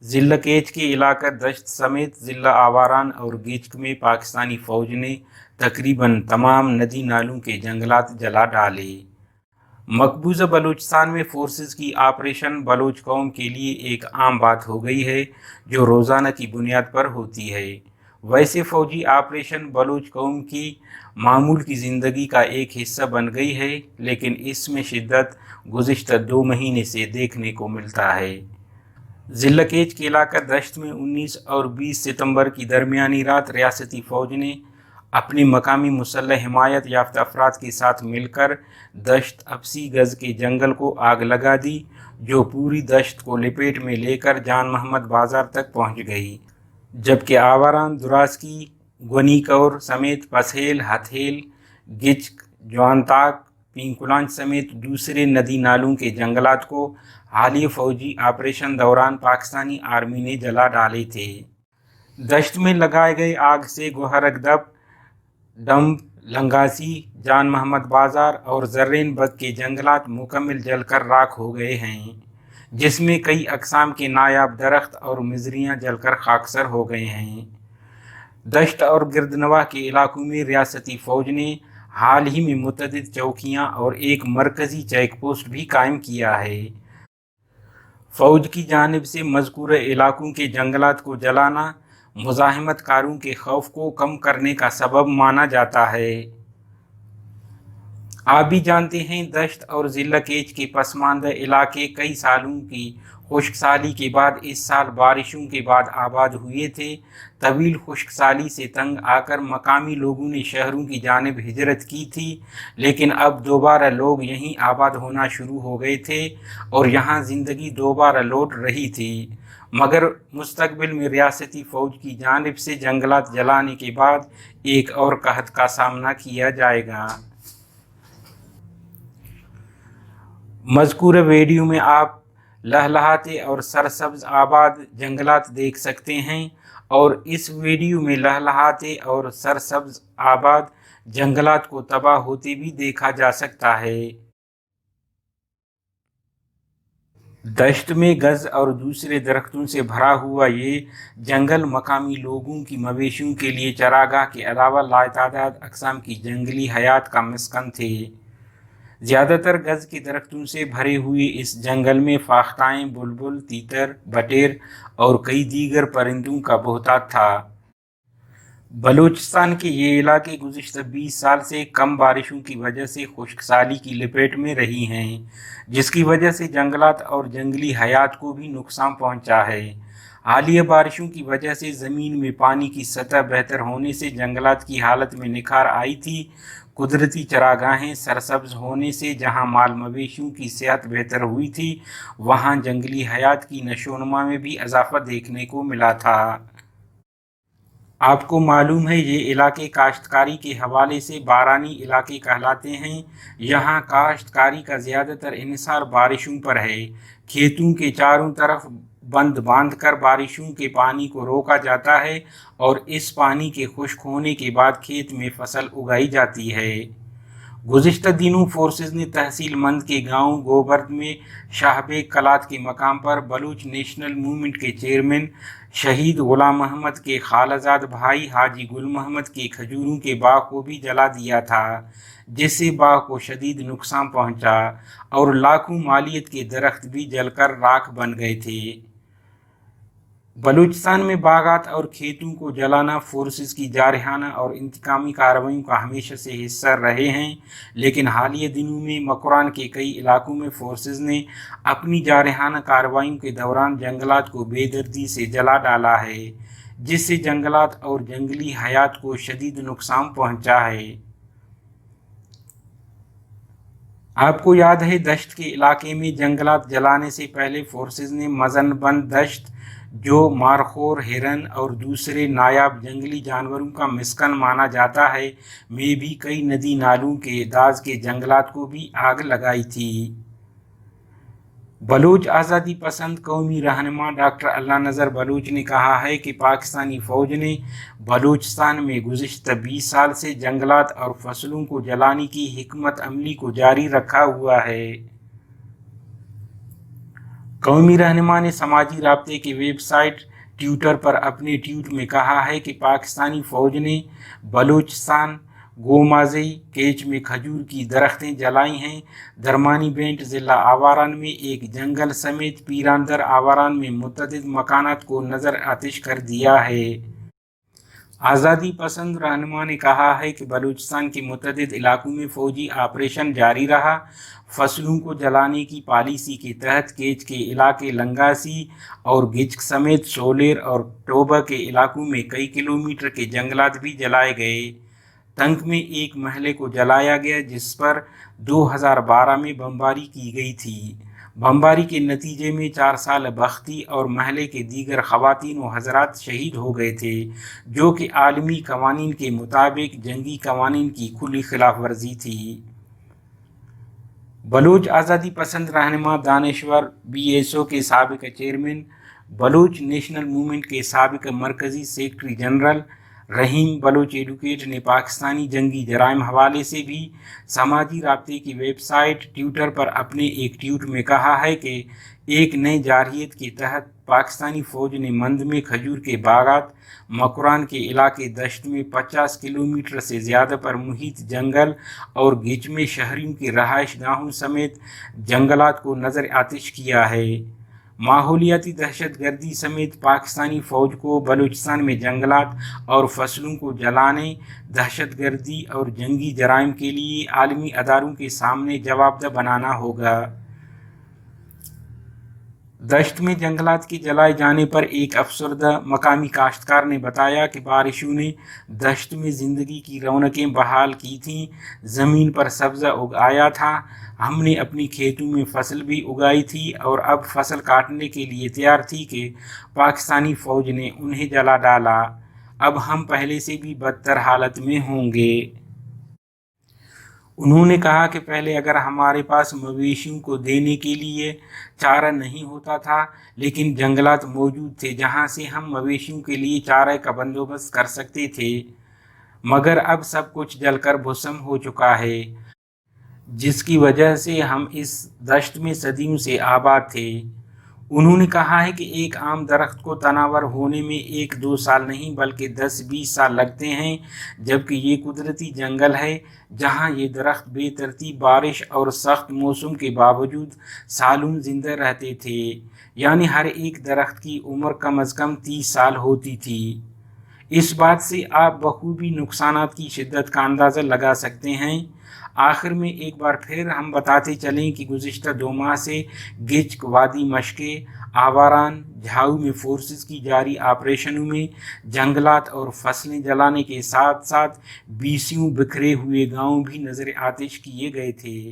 ضلع کیچ کے علاقہ دشت سمیت ضلع آواران اور گیچک میں پاکستانی فوج نے تقریباً تمام ندی نالوں کے جنگلات جلا ڈالے۔ مقبوضہ بلوچستان میں فورسز کی آپریشن بلوچ قوم کے لیے ایک عام بات ہو گئی ہے جو روزانہ کی بنیاد پر ہوتی ہے۔ ویسے فوجی آپریشن بلوچ قوم کی معمول کی زندگی کا ایک حصہ بن گئی ہے، لیکن اس میں شدت گزشتہ 2 مہینے سے دیکھنے کو ملتا ہے۔ ضلع کیچ کے علاقہ دشت میں 19 اور 20 ستمبر کی درمیانی رات ریاستی فوج نے اپنے مقامی مسلح حمایت یافتہ افراد کے ساتھ مل کر دشت 80 گز کے جنگل کو آگ لگا دی، جو پوری دشت کو لپیٹ میں لے کر جان محمد بازار تک پہنچ گئی، جبکہ آواران، دراسکی، گونیکور سمیت پسہیل، ہتھیل، گچک، جوانتاک، پینکولانچ سمیت دوسرے ندی نالوں کے جنگلات کو حالیہ فوجی آپریشن دوران پاکستانی آرمی نے جلا ڈالے تھے۔ دشت میں لگائے گئے آگ سے گوہرگدب، ڈمپ، لنگاسی، جان محمد بازار اور زرین بگ کے جنگلات مکمل جل کر راکھ ہو گئے ہیں، جس میں کئی اقسام کے نایاب درخت اور مزریاں جل کر خاکسار ہو گئے ہیں۔ دشت اور گردنواح کے علاقوں میں ریاستی فوج نے حال ہی میں متعدد چوکیاں اور ایک مرکزی چیک پوسٹ بھی قائم کیا ہے۔ فوج کی جانب سے مذکورہ علاقوں کے جنگلات کو جلانا مزاحمت کاروں کے خوف کو کم کرنے کا سبب مانا جاتا ہے۔ آپ بھی جانتے ہیں، دشت اور ضلع کیچ کے پسماندہ علاقے کئی سالوں کی خشک سالی کے بعد اس سال بارشوں کے بعد آباد ہوئے تھے۔ طویل خشک سالی سے تنگ آ کر مقامی لوگوں نے شہروں کی جانب ہجرت کی تھی، لیکن اب دوبارہ لوگ یہیں آباد ہونا شروع ہو گئے تھے اور یہاں زندگی دوبارہ لوٹ رہی تھی، مگر مستقبل میں ریاستی فوج کی جانب سے جنگلات جلانے کے بعد ایک اور قحط کا سامنا کیا جائے گا۔ مذکورہ ویڈیو میں آپ لہلہاتے اور سرسبز آباد جنگلات دیکھ سکتے ہیں، اور اس ویڈیو میں لہلہاتے اور سرسبز آباد جنگلات کو تباہ ہوتے بھی دیکھا جا سکتا ہے۔ دشت میں گز اور دوسرے درختوں سے بھرا ہوا یہ جنگل مقامی لوگوں کی مویشیوں کے لیے چراگاہ کے علاوہ لاتعداد اقسام کی جنگلی حیات کا مسکن تھے۔ زیادہ تر گز کے درختوں سے بھرے ہوئے اس جنگل میں فاختائیں، بلبل، تیتر، بٹیر اور کئی دیگر پرندوں کا بہتات تھا۔ بلوچستان کے یہ علاقے گزشتہ 20 سال سے کم بارشوں کی وجہ سے خشک سالی کی لپیٹ میں رہی ہیں، جس کی وجہ سے جنگلات اور جنگلی حیات کو بھی نقصان پہنچا ہے۔ حالیہ بارشوں کی وجہ سے زمین میں پانی کی سطح بہتر ہونے سے جنگلات کی حالت میں نکھار آئی تھی۔ قدرتی چراگاہیں سرسبز ہونے سے جہاں مال مویشیوں کی صحت بہتر ہوئی تھی، وہاں جنگلی حیات کی نشو و نما میں بھی اضافہ دیکھنے کو ملا تھا۔ آپ کو معلوم ہے، یہ علاقے کاشتکاری کے حوالے سے بارانی علاقے کہلاتے ہیں۔ یہاں کاشتکاری کا زیادہ تر انحصار بارشوں پر ہے۔ کھیتوں کے چاروں طرف بند باندھ کر بارشوں کے پانی کو روکا جاتا ہے اور اس پانی کے خشک ہونے کے بعد کھیت میں فصل اگائی جاتی ہے۔ گزشتہ دنوں فورسز نے تحصیل مند کے گاؤں گوبرد میں شاہ بیگ کلات کے مقام پر بلوچ نیشنل موومنٹ کے چیئرمین شہید غلام محمد کے خالہ زاد بھائی حاجی گل محمد کے کھجوروں کے باغ کو بھی جلا دیا تھا، جس سے باغ کو شدید نقصان پہنچا اور لاکھوں مالیت کے درخت بھی جل کر راکھ بن گئے تھے۔ بلوچستان میں باغات اور کھیتوں کو جلانا فورسز کی جارحانہ اور انتقامی کارروائیوں کا ہمیشہ سے حصہ رہے ہیں، لیکن حالیہ دنوں میں مکران کے کئی علاقوں میں فورسز نے اپنی جارحانہ کارروائیوں کے دوران جنگلات کو بے دردی سے جلا ڈالا ہے، جس سے جنگلات اور جنگلی حیات کو شدید نقصان پہنچا ہے۔ آپ کو یاد ہے دشت کے علاقے میں جنگلات جلانے سے پہلے فورسز نے مزن بند دشت جو مارخور ہرن اور دوسرے نایاب جنگلی جانوروں کا مسکن مانا جاتا ہے میں بھی کئی ندی نالوں کے داز کے جنگلات کو بھی آگ لگائی تھی۔ بلوچ آزادی پسند قومی رہنما ڈاکٹر اللہ نذر بلوچ نے کہا ہے کہ پاکستانی فوج نے بلوچستان میں گزشتہ 20 سال سے جنگلات اور فصلوں کو جلانے کی حکمت عملی کو جاری رکھا ہوا ہے۔ قومی رہنما نے سماجی رابطے کی ویب سائٹ ٹویٹر پر اپنے ٹویٹ میں کہا ہے کہ پاکستانی فوج نے بلوچستان گومازئی کیچ میں کھجور کی درختیں جلائی ہیں۔ درمانی بینٹ ضلع آواران میں ایک جنگل سمیت پیراندر آواران میں متعدد مکانات کو نظر آتش کر دیا ہے۔ آزادی پسند رہنما نے کہا ہے کہ بلوچستان کے متعدد علاقوں میں فوجی آپریشن جاری رہا۔ فصلوں کو جلانے کی پالیسی کے تحت کیچ کے علاقے لنگاسی اور گچک سمیت شولیر اور ٹوبہ کے علاقوں میں کئی کلومیٹر کے جنگلات بھی جلائے گئے۔ تنک میں ایک محلے کو جلایا گیا جس پر 2012 میں بمباری کی گئی تھی۔ بمباری کے نتیجے میں 4 سال بختی اور محلے کے دیگر خواتین و حضرات شہید ہو گئے تھے، جو کہ عالمی قوانین کے مطابق جنگی قوانین کی کھلی خلاف ورزی تھی۔ بلوچ آزادی پسند رہنما دانشور BSO کے سابق چیئرمین، بلوچ نیشنل موومنٹ کے سابق مرکزی سیکرٹری جنرل رحیم بلوچ ایڈوکیٹ نے پاکستانی جنگی جرائم حوالے سے بھی سماجی رابطے کی ویب سائٹ ٹویٹر پر اپنے ایک ٹویٹ میں کہا ہے کہ ایک نئے جارحیت کے تحت پاکستانی فوج نے مند میں کھجور کے باغات، مکران کے علاقے دشت میں 50 کلومیٹر سے زیادہ پر محیط جنگل اور گچ میں شہریوں کے رہائش گاہوں سمیت جنگلات کو نظر آتش کیا ہے۔ ماحولیاتی دہشت گردی سمیت پاکستانی فوج کو بلوچستان میں جنگلات اور فصلوں کو جلانے، دہشت گردی اور جنگی جرائم کے لیے عالمی اداروں کے سامنے جواب دہ بنانا ہوگا۔ دشت میں جنگلات کے جلائے جانے پر ایک افسردہ مقامی کاشتکار نے بتایا کہ بارشوں نے دشت میں زندگی کی رونقیں بحال کی تھیں، زمین پر سبزہ اگایا تھا، ہم نے اپنی کھیتوں میں فصل بھی اگائی تھی اور اب فصل کاٹنے کے لیے تیار تھی کہ پاکستانی فوج نے انہیں جلا ڈالا۔ اب ہم پہلے سے بھی بدتر حالت میں ہوں گے۔ انہوں نے کہا کہ پہلے اگر ہمارے پاس مویشیوں کو دینے کے لیے چارہ نہیں ہوتا تھا، لیکن جنگلات موجود تھے جہاں سے ہم مویشیوں کے لیے چارہ کا بندوبست کر سکتے تھے، مگر اب سب کچھ جل کر بھسم ہو چکا ہے، جس کی وجہ سے ہم اس دشت میں صدیوں سے آباد تھے۔ انہوں نے کہا ہے کہ ایک عام درخت کو تناور ہونے میں 1-2 سال نہیں بلکہ 10-20 سال لگتے ہیں، جبکہ یہ قدرتی جنگل ہے جہاں یہ درخت بے ترتیب بارش اور سخت موسم کے باوجود سالوں زندہ رہتے تھے، یعنی ہر ایک درخت کی عمر کم از کم 30 سال ہوتی تھی۔ اس بات سے آپ بخوبی نقصانات کی شدت کا اندازہ لگا سکتے ہیں۔ آخر میں ایک بار پھر ہم بتاتے چلیں کہ گزشتہ 2 ماہ سے گچک، وادی مشکے، آواران، جھاؤ میں فورسز کی جاری آپریشنوں میں جنگلات اور فصلیں جلانے کے ساتھ ساتھ 20 بکھرے ہوئے گاؤں بھی نظر آتش کیے گئے تھے۔